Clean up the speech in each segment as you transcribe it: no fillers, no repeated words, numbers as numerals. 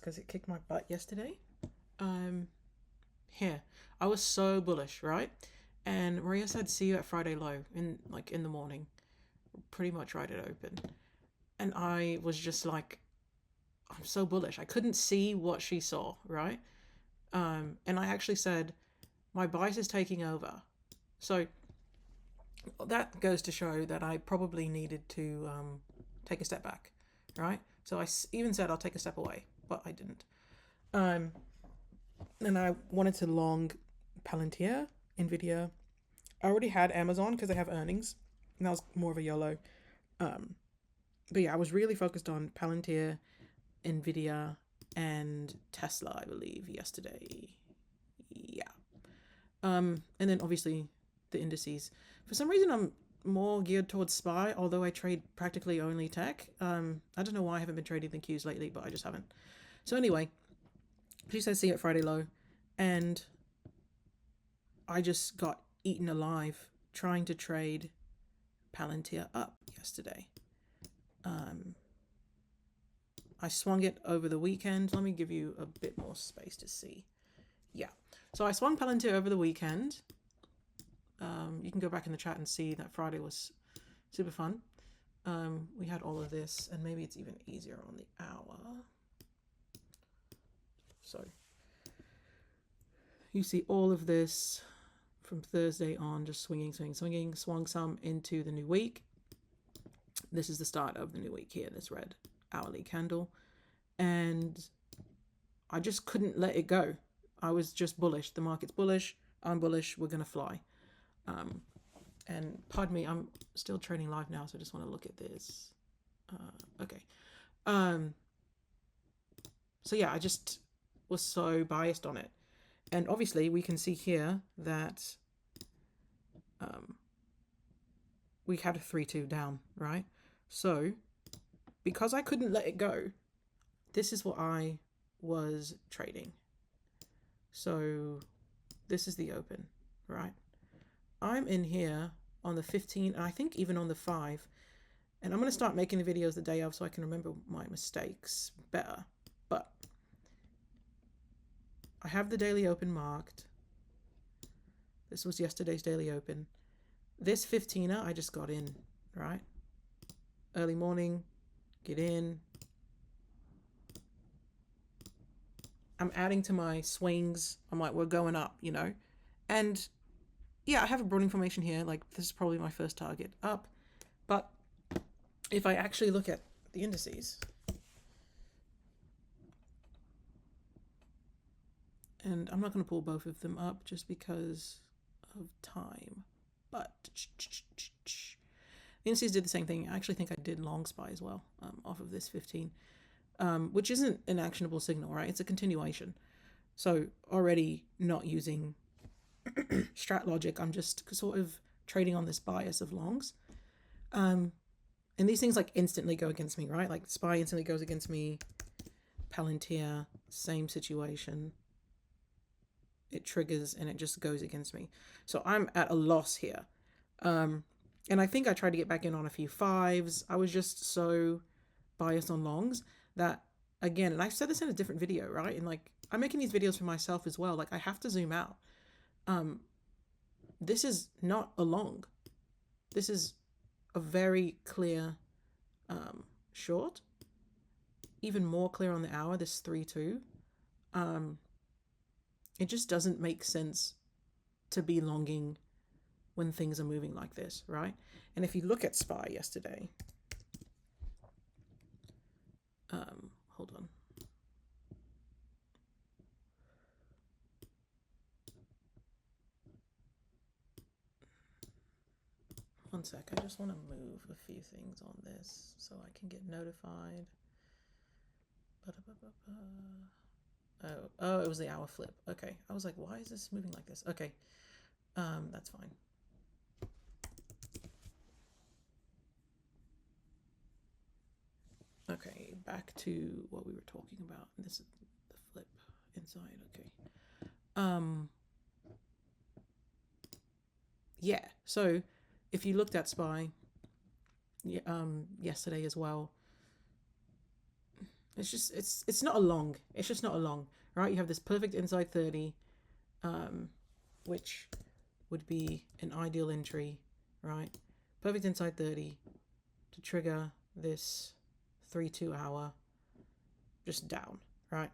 because it kicked my butt yesterday. Um, Here, I was so bullish, right? And Maria said, "See you at Friday low in the morning." Pretty much right it open, and I was just like, "I'm so bullish." I couldn't see what she saw, right? And I actually said, "My bias is taking over." So that goes to show that I probably needed to take a step back, right? So I even said I'll take a step away, but I didn't. Um, and I wanted to long Palantir, Nvidia. I already had Amazon because they have earnings, and that was more of a YOLO. Um, but yeah, I was really focused on Palantir, Nvidia, and Tesla, I believe, yesterday. Yeah. And then obviously the indices. For some reason, I'm more geared towards SPY, although I trade practically only tech. I don't know why I haven't been trading the Qs lately, but I just haven't. So anyway, she says see you at Friday low, and I just got eaten alive trying to trade Palantir up yesterday. Um, I swung it over the weekend. Let me give you a bit more space to see. Yeah. So I swung Palantir over the weekend. You can go back in the chat and see that Friday was super fun. We had all of this, and maybe it's even easier on the hour. So you see all of this from Thursday on, just swinging, swung some into the new week. This is the start of the new week here, this red hourly candle. And I just couldn't let it go. I was just bullish. The market's bullish. I'm bullish. We're going to fly. And pardon me, I'm still trading live now, so I just want to look at this. Okay. So yeah, I just was so biased on it. And obviously we can see here that we had a 3-2 down, right? So because I couldn't let it go, this is what I was trading. So this is the open, right? I'm in here on the 15, and I think even on the 5. And I'm going to start making the videos the day of so I can remember my mistakes better. But I have the daily open marked. This was yesterday's daily open. This 15er I just got in, right? Early morning, get in. I'm adding to my swings. I'm like, we're going up, you know? And yeah, I have a broad information here. Like, this is probably my first target up. But if I actually look at the indices, and I'm not going to pull both of them up just because of time, but the indices did the same thing. I actually think I did long SPY as well, off of this 15, which isn't an actionable signal, right? It's a continuation. So already not using strat logic, I'm just sort of trading on this bias of longs. And these things like instantly go against me, right? Like SPY instantly goes against me. Palantir, same situation. It triggers and it just goes against me. So I'm at a loss here. And I think I tried to get back in on a few 5s. I was just so biased on longs that, again, and I've said this in a different video, right? And like, I'm making these videos for myself as well. Like, I have to zoom out. This is not a long. This is a very clear short. Even more clear on the hour, this 3-2. It just doesn't make sense to be longing when things are moving like this, right? And if you look at SPY yesterday, hold on. One sec, I just want to move a few things on this so I can get notified. Oh, it was the hour flip. Okay, I was like, why is this moving like this? Okay, that's fine. Okay, back to what we were talking about. This is the flip inside. Okay. Yeah. So, if you looked at SPY, yesterday as well, it's not a long. It's just not a long, right? You have this perfect inside 30, which would be an ideal entry, right? Perfect inside 30 to trigger this 3-2 hour just down, right?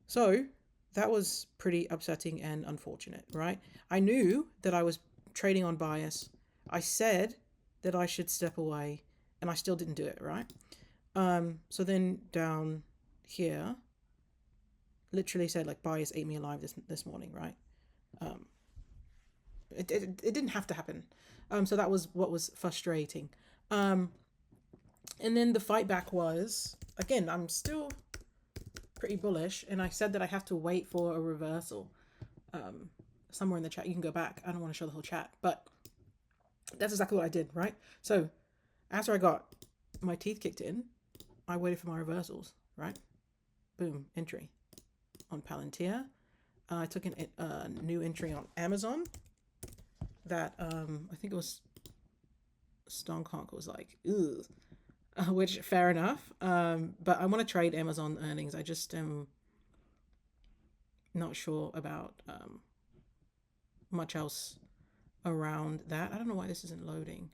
So that was pretty upsetting and unfortunate, right? I knew that I was trading on bias. I said that I should step away, and I still didn't do it, right? So then down here, literally said like bias ate me alive this morning, right? Um, it didn't have to happen. So that was what was frustrating. And then the fight back was, again, I'm still pretty bullish, and I said that I have to wait for a reversal. Somewhere in the chat, you can go back. I don't want to show the whole chat, but that's exactly what I did, right? So after I got my teeth kicked in, I waited for my reversals, right? Boom, entry on Palantir. I took a new entry on Amazon that I think it was Stonkonk was like, ugh. Which fair enough. But I want to trade Amazon earnings. I just am not sure about much else around that. I don't know why this isn't loading.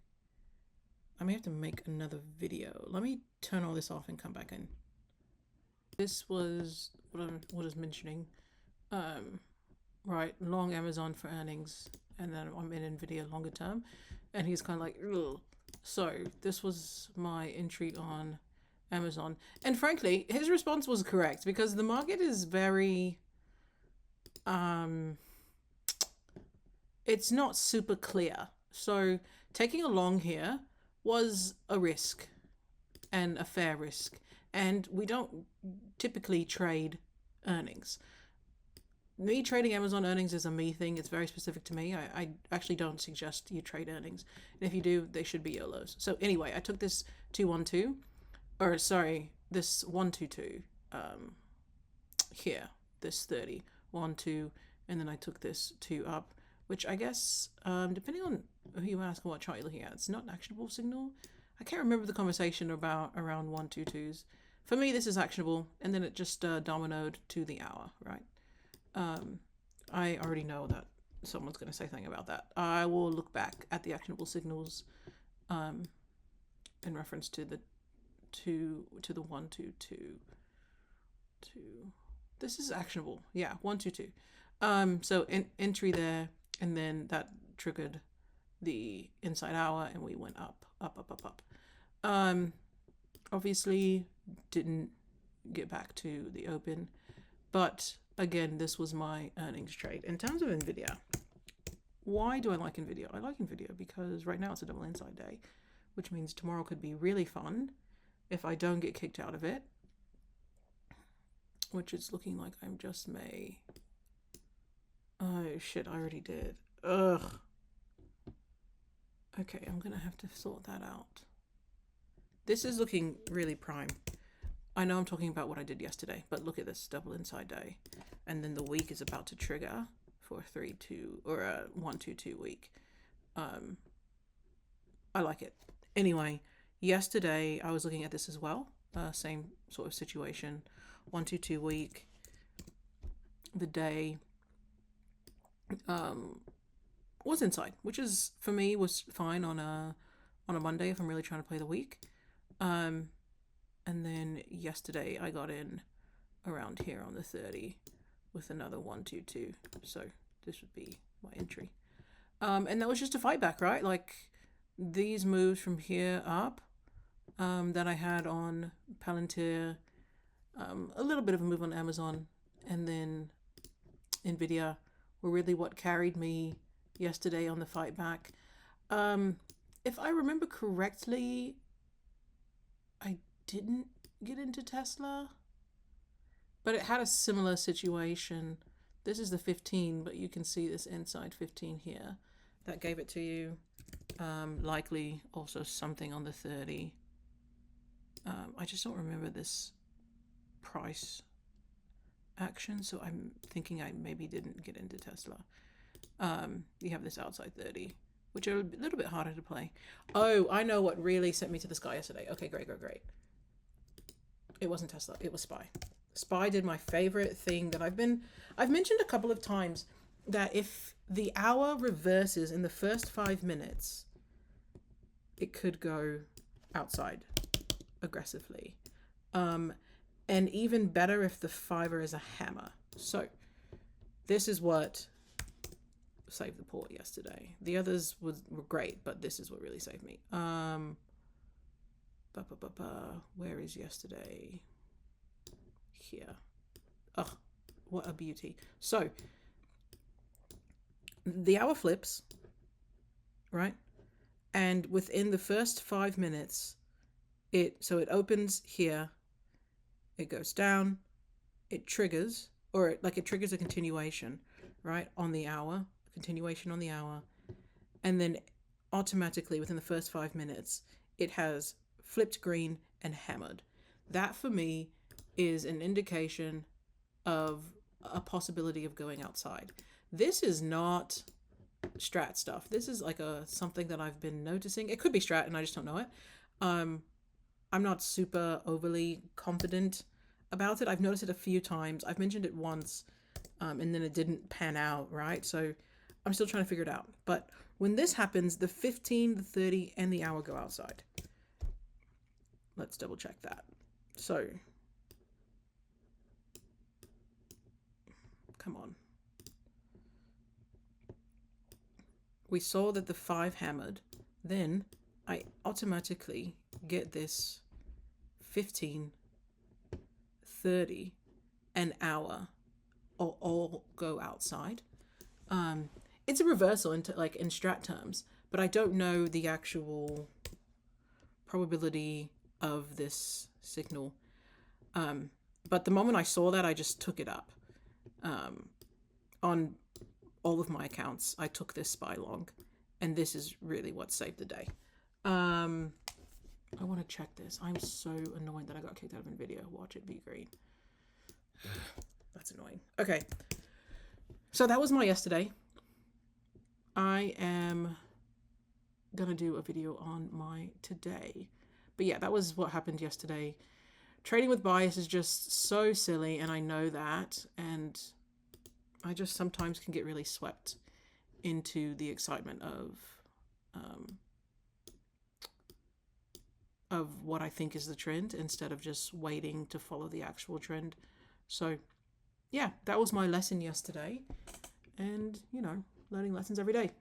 I may have to make another video. Let me turn all this off and come back in. This was what I was mentioning. Right, long Amazon for earnings, and then I'm in Nvidia longer term, and he's kind of like, ugh. So this was my entry on Amazon, and frankly, his response was correct because the market is very, it's not super clear. So taking a long here was a risk, and a fair risk, and we don't typically trade earnings. Me trading Amazon earnings is a me thing. It's very specific to me. I actually don't suggest you trade earnings. And if you do, they should be YOLOs. So anyway, I took this 212, or sorry, this 122 here, this 30, 1, 2, and then I took this 2 up, which I guess, depending on who you ask and what chart you're looking at, it's not an actionable signal. I can't remember the conversation about around 122s. For me, this is actionable, and then it just dominoed to the hour, right? I already know that someone's going to say something about that. I will look back at the actionable signals in reference to the 1, 2, 2, 2. This is actionable. Yeah, 1, 2, 2. So entry there, and then that triggered the inside hour, and we went up, up, up, up, up. Obviously didn't get back to the open, but again, this was my earnings trade. In terms of Nvidia, why do I like Nvidia? I like Nvidia because right now it's a double inside day, which means tomorrow could be really fun if I don't get kicked out of it, which it's looking like I just may. Oh shit, I already did. Ugh. Okay, I'm gonna have to sort that out. This is looking really prime. I know I'm talking about what I did yesterday, but look at this double inside day. And then the week is about to trigger for a 3-2 or a 1-2-2 week. I like it. Anyway, yesterday I was looking at this as well. Same sort of situation. 1-2-2 week. The day was inside, which is for me was fine on a Monday if I'm really trying to play the week. And then yesterday I got in around here on the 30 with another 1-2-2. So this would be my entry. And that was just a fight back, right? Like these moves from here up that I had on Palantir, a little bit of a move on Amazon, and then Nvidia were really what carried me yesterday on the fight back. If I remember correctly, I didn't get into Tesla, but it had a similar situation. This is the 15, but you can see this inside 15 here. That gave it to you. Likely also something on the 30. I just don't remember this price action, so I'm thinking I maybe didn't get into Tesla. You have this outside 30, which are a little bit harder to play. Oh, I know what really sent me to the sky yesterday. Okay, great. It wasn't Tesla. It was SPY. SPY did my favorite thing that I've mentioned a couple of times, that if the hour reverses in the first 5 minutes, it could go outside aggressively. And even better if the fiver is a hammer. So this is what saved the port yesterday. The others were great, but this is what really saved me. Where is yesterday? Here. Oh, what a beauty. So the hour flips, right? And within the first 5 minutes, it opens here, it goes down, it triggers, or it triggers a continuation, right, on the hour, continuation on the hour, and then automatically within the first 5 minutes, it has flipped green and hammered. That for me is an indication of a possibility of going outside. This is not strat stuff. This is like something that I've been noticing. It could be strat and I just don't know it. I'm not super overly confident about it. I've noticed it a few times. I've mentioned it once, and then it didn't pan out, right? So I'm still trying to figure it out. But when this happens, the 15, the 30, and the hour go outside. Let's double check that. So, come on. We saw that the 5 hammered. Then I automatically get this 15, 30, an hour all go outside. It's a reversal in strat terms, but I don't know the actual probability of this signal. But the moment I saw that, I just took it up. On all of my accounts, I took this SPY long, and this is really what saved the day. I want to check this. I'm so annoyed that I got kicked out of NVIDIA. Watch it be green. That's annoying. Okay. So that was my yesterday. I am going to do a video on my today. But yeah, that was what happened yesterday. Trading with bias is just so silly, and I know that. And I just sometimes can get really swept into the excitement of what I think is the trend instead of just waiting to follow the actual trend. So yeah, that was my lesson yesterday, and learning lessons every day.